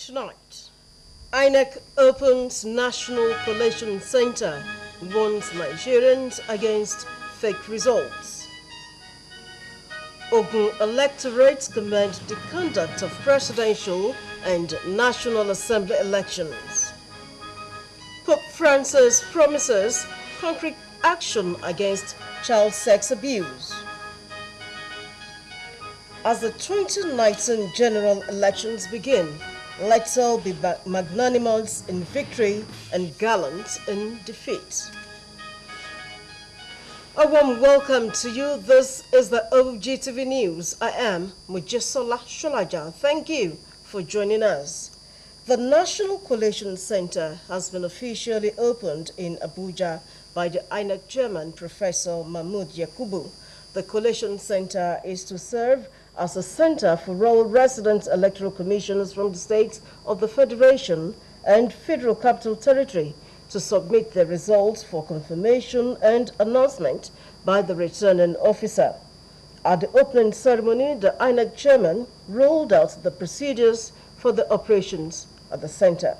tonight. INEC opens National Collation Center, warns Nigerians against fake results. Ogun electorates commend the conduct of presidential and National Assembly elections. Pope Francis promises concrete action against child sex abuse. As the 2019 general elections begin, let's all be magnanimous in victory and gallant in defeat. A warm welcome to you. This is the Ogtv News. I am Mujisola Sholaja. Thank you for joining us. The National Collation Center has been officially opened in Abuja by the INEC chairman, Professor Mahmood Yakubu. The Collation Center is to serve as a center for all resident electoral commissioners from the states of the Federation and Federal Capital Territory to submit their results for confirmation and announcement by the returning officer. At the opening ceremony, the INEC chairman rolled out the procedures for the operations at the center.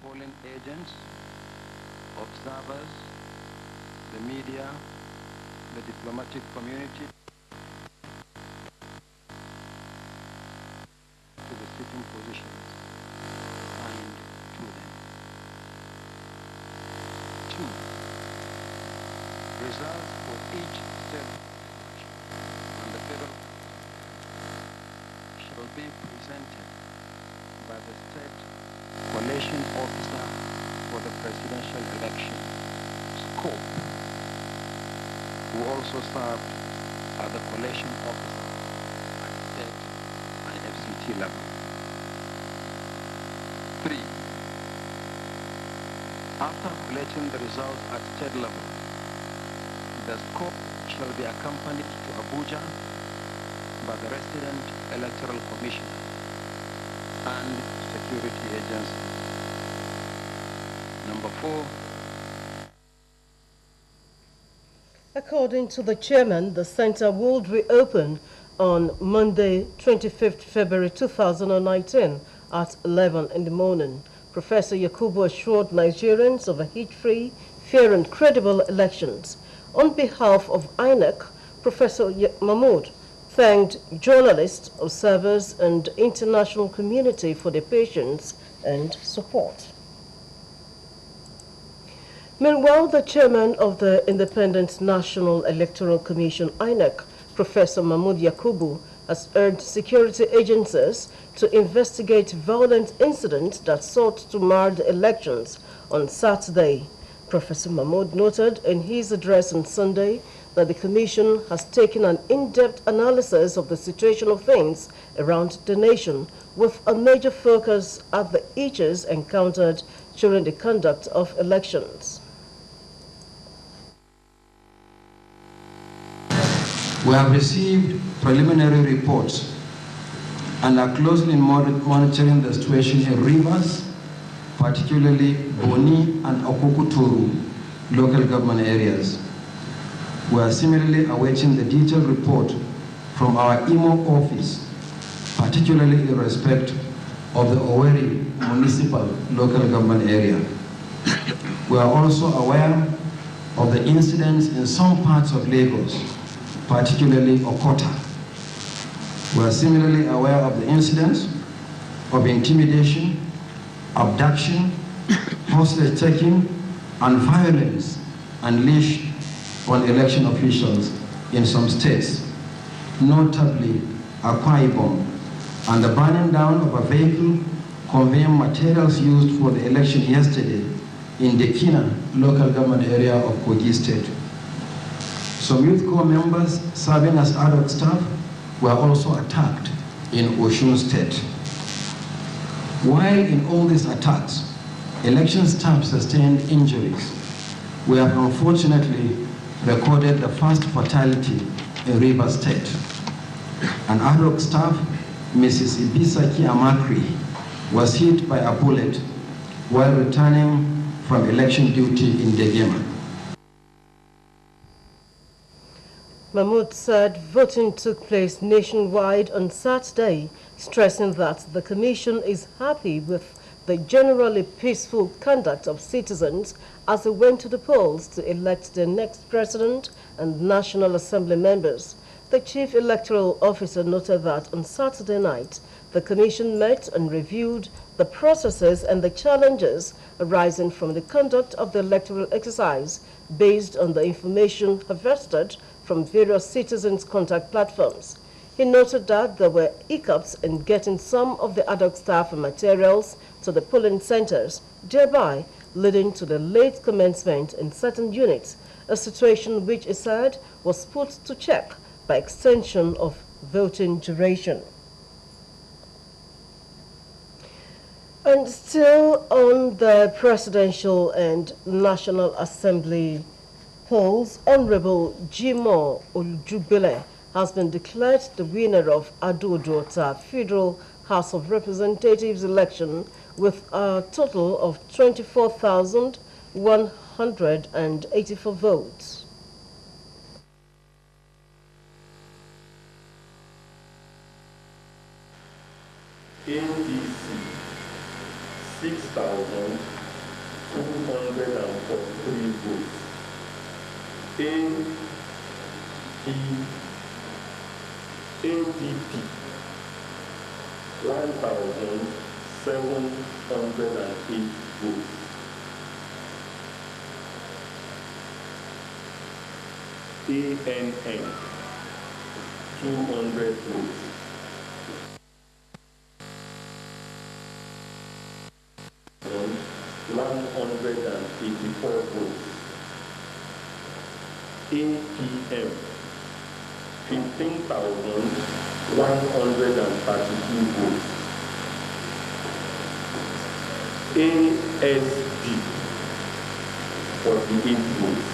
Polling agents, observers, the media, the diplomatic community, to the sitting positions assigned to them. 2. Results for each state and the federal shall be presented by the state collation officer for the presidential election, Scope, who also served as the collation officer at state and FCT level. 3. After collecting the results at state level, the Scope shall be accompanied to Abuja by the resident electoral commissioner and security agencies. Number 4. According to the chairman, the center will reopen on Monday, 25th February 2019 at 11 in the morning. Professor Yakubu assured Nigerians of a heat-free, fair and credible elections. On behalf of INEC, Professor Mahmood thanked journalists, observers and international community for their patience and support. Meanwhile, the chairman of the Independent National Electoral Commission, INEC, Professor Mahmood Yakubu, has urged security agencies to investigate violent incidents that sought to mar the elections on Saturday. Professor Mahmood noted in his address on Sunday that the Commission has taken an in-depth analysis of the situation of things around the nation, with a major focus at the issues encountered during the conduct of elections. We have received preliminary reports and are closely monitoring the situation in Rivers, particularly Boni and Okukuturu local government areas. We are similarly awaiting the detailed report from our IMO office, particularly in respect of the Owerri municipal local government area. We are also aware of the incidents in some parts of Lagos, particularly Okota. We are similarly aware of the incidents of intimidation, abduction, hostage-taking, and violence unleashed on election officials in some states, notably Akwa Ibom, and the burning down of a vehicle conveying materials used for the election yesterday in the Kina local government area of Kogi State. Some youth corps members serving as ad hoc staff were also attacked in Osun State. While in all these attacks, election staff sustained injuries, we have unfortunately recorded the first fatality in Rivers State. An ad hoc staff, Mrs. Ibisaki Amakri, was hit by a bullet while returning from election duty in Degema. Mahmoud said voting took place nationwide on Saturday, stressing that the Commission is happy with the generally peaceful conduct of citizens as they went to the polls to elect their next president and National Assembly members. The Chief Electoral Officer noted that on Saturday night, the Commission met and reviewed the processes and the challenges arising from the conduct of the electoral exercise based on the information harvested from various citizens' contact platforms. He noted that there were hiccups in getting some of the ad hoc staff and materials to the polling centers, thereby leading to the late commencement in certain units, a situation which he said was put to check by extension of voting duration. And still on the presidential and National Assembly polls, Honorable Jimoh Olujugbele has been declared the winner of Ado-Ota Federal House of Representatives election with a total of 24,184 votes. APC 6,243 votes. ADP 1,708 votes. ANN 200 votes. On 184 votes. APM 15,132 votes. ASD 48 votes.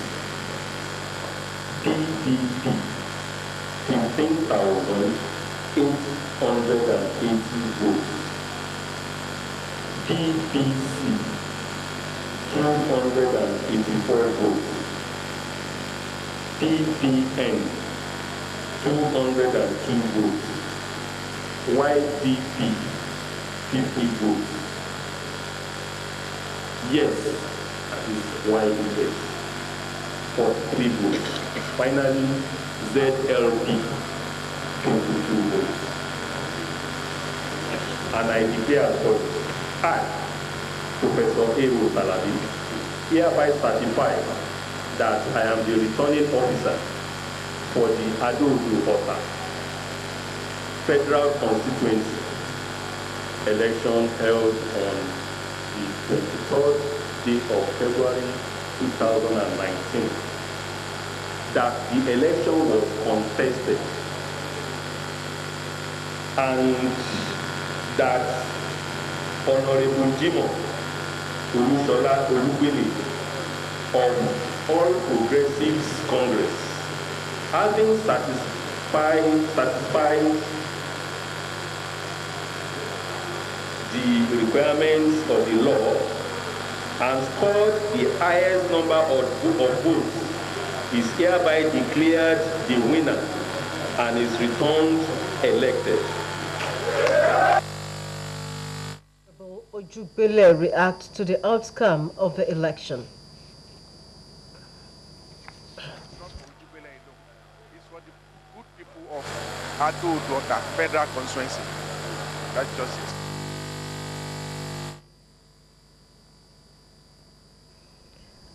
PDP 15,880 votes. PPC 284 votes. PPN 202 votes. YDP 50 votes. Yes, that is YDS 43 votes. Finally, ZLP 22 votes. And I declare for I, Professor Ewo Salabi, hereby certify that I am the returning officer for the Ado-Ota Federal Constituency election held on the 23rd day of February 2019. That the election was contested and that Honorable Jimoh Olujugbele of All Progressives Congress, having satisfied the requirements of the law and scored the highest number of votes, is hereby declared the winner and is returned elected. Ojubele react to the outcome of the election. It's for the good people of Ado-Ota Federal Constituency. That's just it.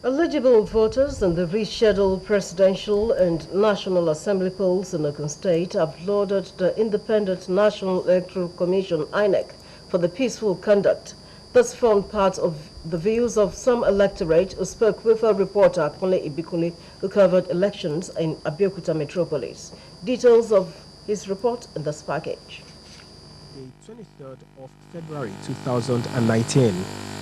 Eligible voters in the rescheduled presidential and National Assembly polls in Ogun State have lauded the Independent National Electoral Commission, INEC, for the peaceful conduct. This formed part of the views of some electorate who spoke with a reporter, Akunle Ibikuli, who covered elections in Abeokuta metropolis. Details of his report in this package. The 23rd of February 2019,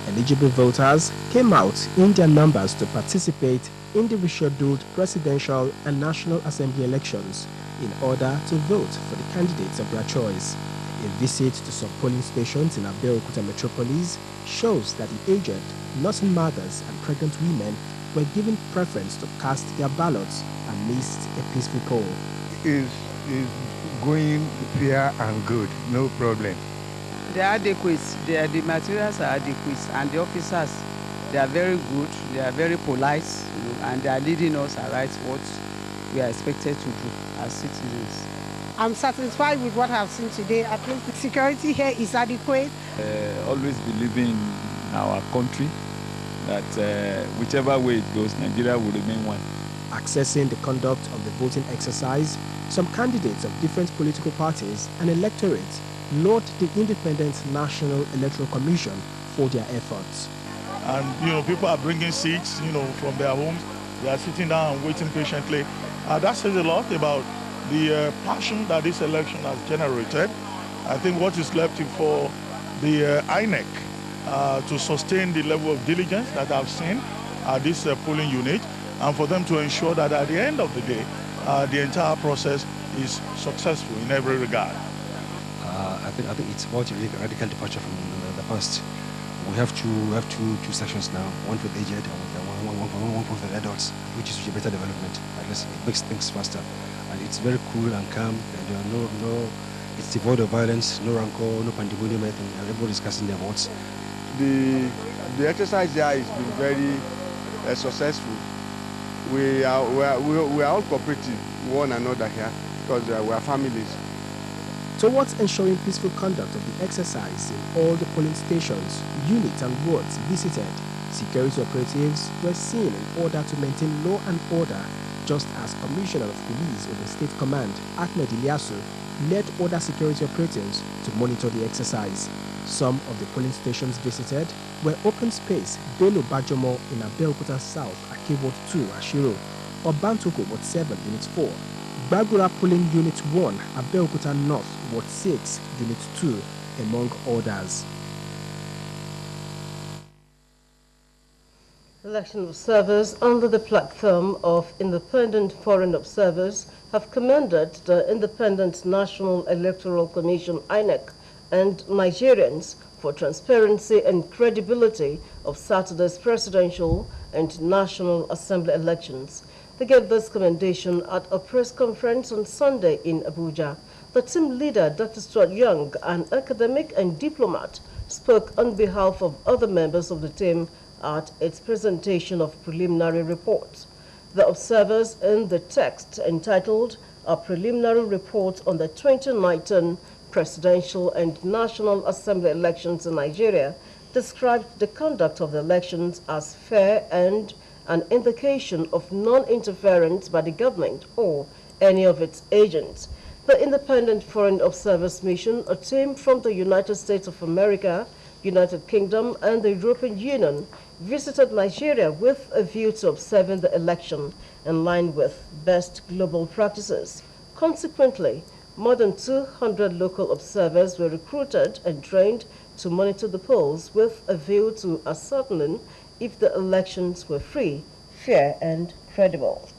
eligible voters came out in their numbers to participate in the rescheduled presidential and National Assembly elections in order to vote for the candidates of their choice. A visit to some polling stations in Abeokuta metropolis shows that the aged, nursing mothers and pregnant women were given preference to cast their ballots amidst a peaceful poll. Is going fair and good, no problem. They are adequate, the materials are adequate, and the officers, they are very good, they are very polite, and they are leading us aright what we are expected to do as citizens. I'm satisfied with what I've seen today. I think the security here is adequate. Always believing in our country, that whichever way it goes, Nigeria will remain one. Accessing the conduct of the voting exercise, some candidates of different political parties and electorates laud the Independent National Electoral Commission for their efforts. And, people are bringing seats, from their homes. They are sitting down and waiting patiently. That says a lot about the passion that this election has generated. I think what is left for the INEC to sustain the level of diligence that I've seen at this polling unit, and for them to ensure that at the end of the day, the entire process is successful in every regard. I think it's about a radical departure from the past. We have two sections now, one for the aged and one for the adults, which is a better development. At least it makes things faster, and it's very cool and calm. And it's devoid of violence, no rancor, no pandemonium, and everybody's casting their votes. The exercise there has been very successful. We are all cooperative one another here because we are families. Towards ensuring peaceful conduct of the exercise in all the polling stations, units and wards visited, security operatives were seen in order to maintain law and order, just as Commissioner of Police of the State Command, Ahmed Ilyasu, led other security operatives to monitor the exercise. Some of the polling stations visited were Open Space, Bello Bajomo in Abeokuta South, Akeward 2, Ashiro, Obantoko, Ward 7, Unit 4, Bagura Polling Unit 1, Abeokuta North, Ward 6, Unit 2, among others. Election observers under the platform of Independent Foreign Observers have commended the Independent National Electoral Commission, INEC, and Nigerians for transparency and credibility of Saturday's presidential and National Assembly elections. They gave this commendation at a press conference on Sunday in Abuja. The team leader, Dr. Stuart Young, an academic and diplomat, spoke on behalf of other members of the team at its presentation of preliminary reports. The observers in the text entitled "A Preliminary Report on the 2019 Presidential and National Assembly Elections in Nigeria" described the conduct of the elections as fair and an indication of non-interference by the government or any of its agents. The Independent Foreign Observers Mission, a team from the United States of America, United Kingdom, and the European Union, visited Nigeria with a view to observing the election in line with best global practices. Consequently, more than 200 local observers were recruited and trained to monitor the polls with a view to ascertaining if the elections were free, fair, and credible.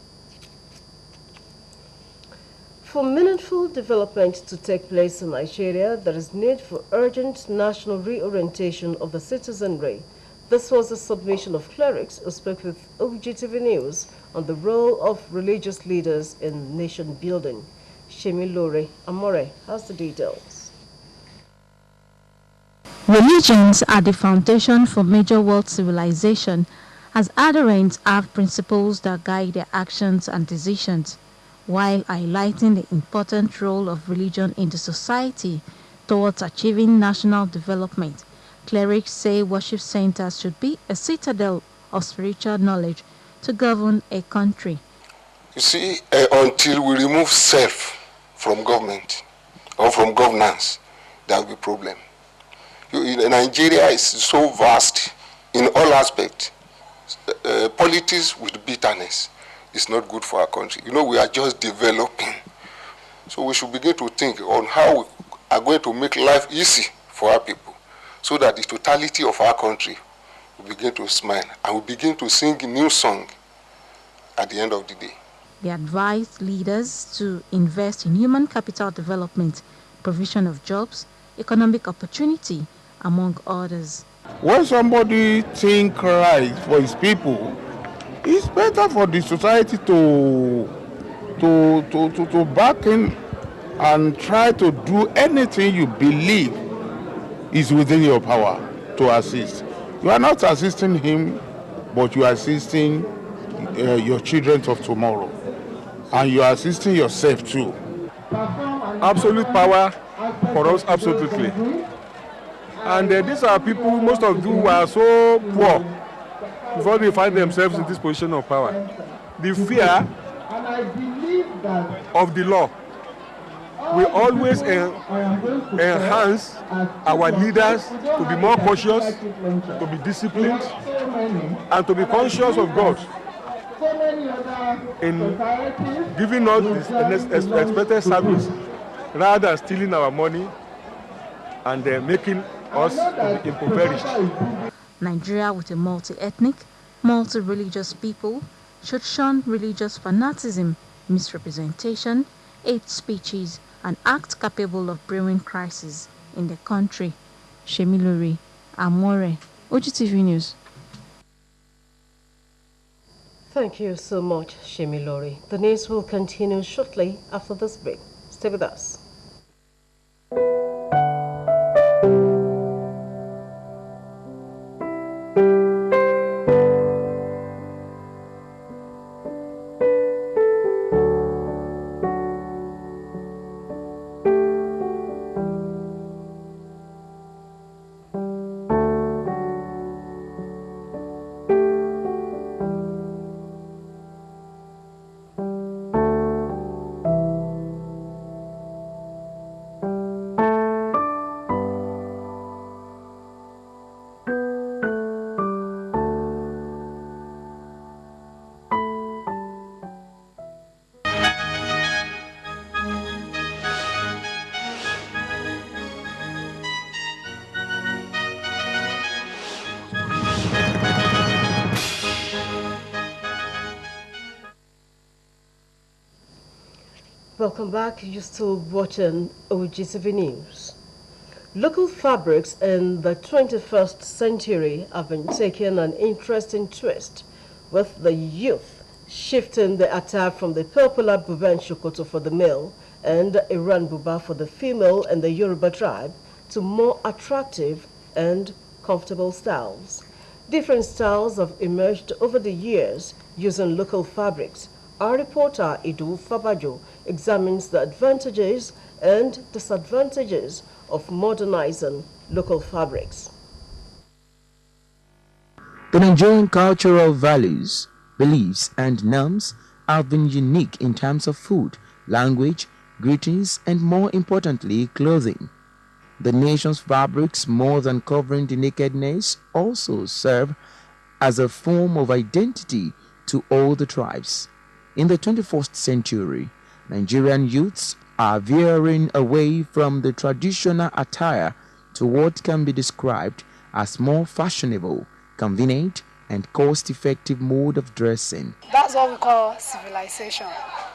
For meaningful development to take place in Nigeria, there is need for urgent national reorientation of the citizenry. This was a submission of clerics who spoke with Ogtv News on the role of religious leaders in nation building. Shemilore Amore has the details. Religions are the foundation for major world civilization, as adherents have principles that guide their actions and decisions, while highlighting the important role of religion in the society towards achieving national development. Clerics say worship centers should be a citadel of spiritual knowledge to govern a country. You see, until we remove self from government or from governance, there will be problem. Nigeria is so vast in all aspects. Politics with bitterness is not good for our country. We are just developing. So we should begin to think on how we are going to make life easy for our people, so that the totality of our country will begin to smile and we begin to sing a new song at the end of the day. They advised leaders to invest in human capital development, provision of jobs, economic opportunity, among others. When somebody thinks right for his people, it's better for the society to back in and try to do anything you believe is within your power to assist. You are not assisting him, but you are assisting your children of tomorrow. And you are assisting yourself too. Absolute power for us, absolutely. And these are people, most of who are so poor before they find themselves in this position of power. The fear of the law will always enhance our leaders to be more cautious, to be disciplined, and to be conscious of God in giving us this expected service rather than stealing our money and making us to be impoverished. Nigeria, with a multi-ethnic, multi-religious people, should shun religious fanaticism, misrepresentation, hate speeches, and acts capable of brewing crisis in the country. Shemilori Amore, Ogtv News. Thank you so much, Shemilori. The news will continue shortly after this break. Stay with us. Welcome back. You're still watching Ogtv News. Local fabrics in the 21st century have been taking an interesting twist, with the youth shifting the attire from the popular buba and shokoto for the male and Iran buba for the female and the Yoruba tribe to more attractive and comfortable styles. Different styles have emerged over the years using local fabrics. Our reporter Idu Fabajo examines the advantages and disadvantages of modernizing local fabrics. The Nigerian cultural values, beliefs, and norms have been unique in terms of food, language, greetings, and more importantly, clothing. The nation's fabrics, more than covering the nakedness, also serve as a form of identity to all the tribes. In the 21st century, Nigerian youths are veering away from the traditional attire to what can be described as more fashionable, convenient, and cost-effective mode of dressing. That's what we call civilization.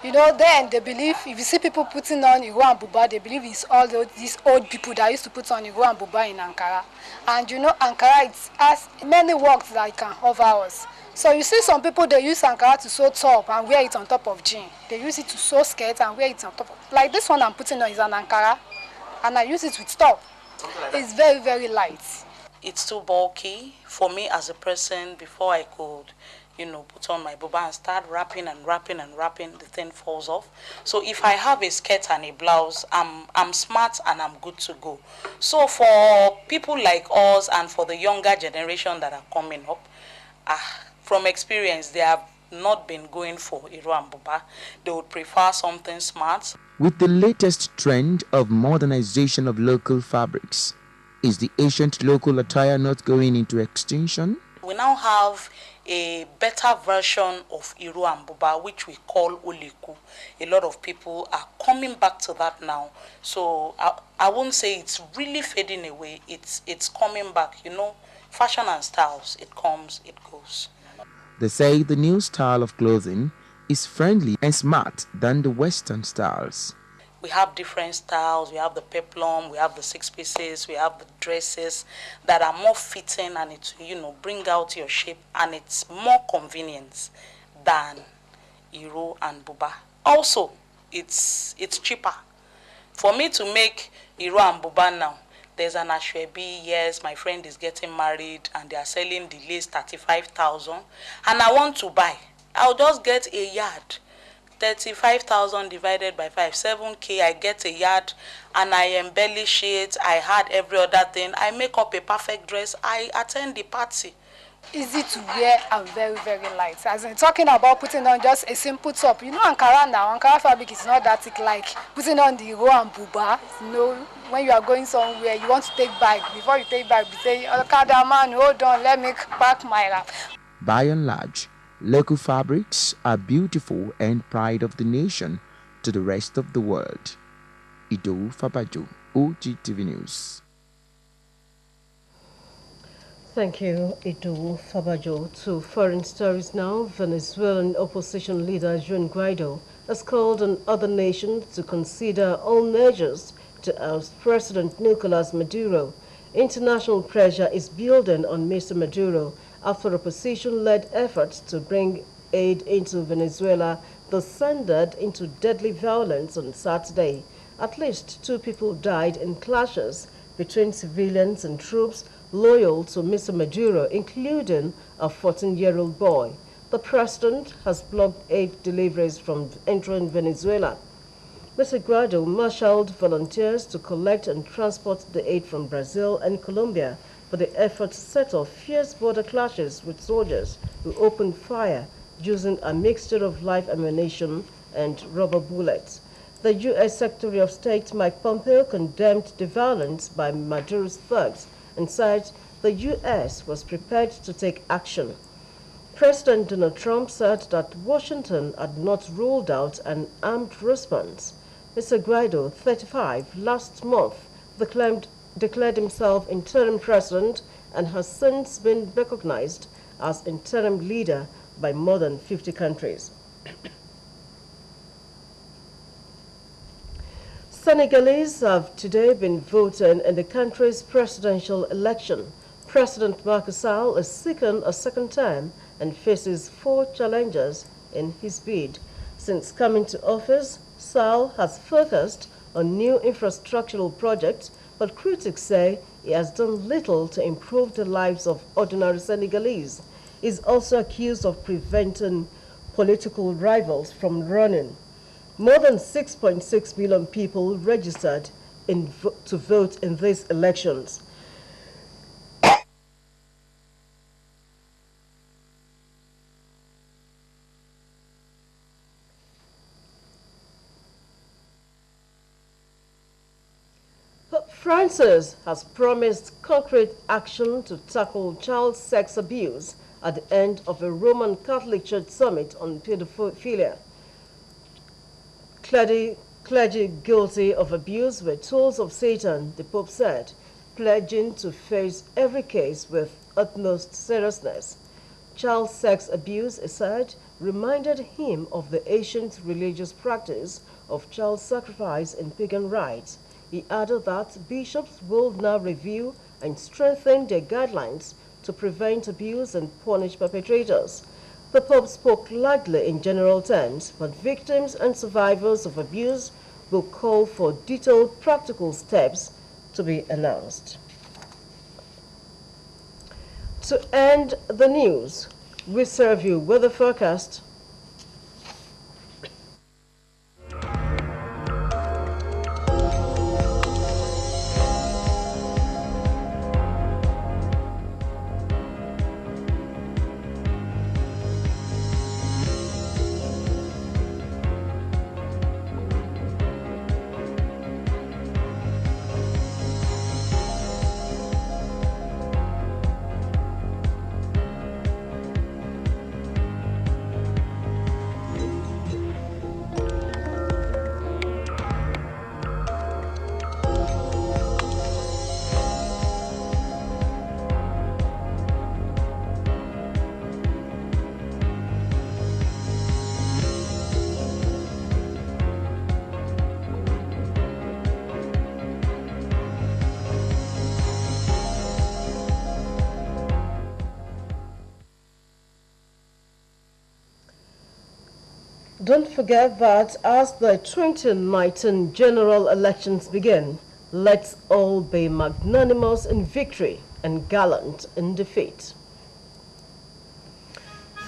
Then they believe, if you see people putting on Iro and Buba, they believe it's all these old people that used to put on Iro and Buba in Ankara. And Ankara, it has many works that it can offer us. So you see some people, they use Ankara to sew top and wear it on top of jean. They use it to sew skirt and wear it on top of, like this one I'm putting on is an Ankara, and I use it with top. It's very, very light. It's too bulky for me as a person. Before I could, put on my buba and start wrapping and wrapping and wrapping, the thing falls off. So if I have a skirt and a blouse, I'm smart and I'm good to go. So for people like us and for the younger generation that are coming up, from experience, they have not been going for Iro and Buba. They would prefer something smart. With the latest trend of modernization of local fabrics, Is the ancient local attire not going into extinction? We now have a better version of Iro and Buba, which we call Oliku. A lot of people are coming back to that now. So I won't say it's really fading away. It's coming back. You know, fashion and styles, it comes, it goes. They say the new style of clothing is friendly and smart than the Western styles. We have different styles. We have the peplum, we have the 6 pieces, we have the dresses that are more fitting and it, you know, bring out your shape, and it's more convenient than Iro and Buba. Also, it's cheaper. For me to make Iro and Buba now, there's an Ashwebi, yes, my friend is getting married and they are selling the lace 35,000, and I want to buy. I'll just get a yard. 35,000 divided by 5, 7K, I get a yard and I embellish it, I add every other thing, I make up a perfect dress, I attend the party. Easy to wear and very, very light. As in talking about putting on just a simple top. You know Ankara now, Ankara fabric is not that thick like putting on the Iro and Buba. You know, when you are going somewhere, you want to take bag. Before you take bag, you say, Okada man, hold on, let me pack my wrap. By and large, local fabrics are beautiful and pride of the nation to the rest of the world. Ido Fabajo, Ogtv News. Thank you, Ido Fabajo. To foreign stories now, Venezuelan opposition leader Juan Guaido has called on other nations to consider all measures to oust President Nicolas Maduro. International pressure is building on Mr. Maduro after opposition-led efforts to bring aid into Venezuela descended into deadly violence on Saturday. At least 2 people died in clashes between civilians and troops loyal to Mr. Maduro, including a 14-year-old boy. The president has blocked aid deliveries from entering Venezuela. Mr. Guaido marshaled volunteers to collect and transport the aid from Brazil and Colombia, but the effort set off fierce border clashes with soldiers who opened fire using a mixture of live ammunition and rubber bullets. The U.S. Secretary of State Mike Pompeo condemned the violence by Maduro's thugs and said the U.S. was prepared to take action. President Donald Trump said that Washington had not ruled out an armed response. Mr. Guaido, 35, last month declared himself interim president and has since been recognized as interim leader by more than 50 countries. Senegalese have today been voting in the country's presidential election. President Macky Sall is seeking a second term and faces 4 challengers in his bid. Since coming to office, Sall has focused on new infrastructural projects, but critics say he has done little to improve the lives of ordinary Senegalese. He is also accused of preventing political rivals from running. More than 6.6 million people registered to vote in these elections. Francis has promised concrete action to tackle child sex abuse at the end of a Roman Catholic Church summit on pedophilia. Clergy guilty of abuse were tools of Satan, the Pope said, pledging to face every case with utmost seriousness. Child sex abuse, he said, reminded him of the ancient religious practice of child sacrifice in pagan rites. He added that bishops will now review and strengthen their guidelines to prevent abuse and punish perpetrators. The Pope spoke lightly in general terms, but victims and survivors of abuse will call for detailed practical steps to be announced. To end the news, we serve you with a forecast. don't forget that as the 2019 general elections begin, let's all be magnanimous in victory and gallant in defeat.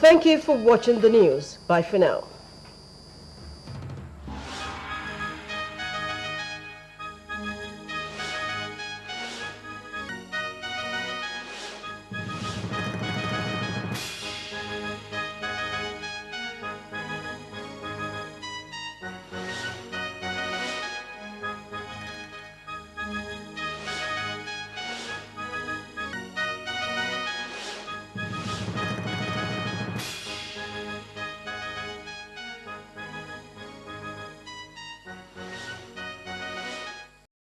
Thank you for watching the news. Bye for now.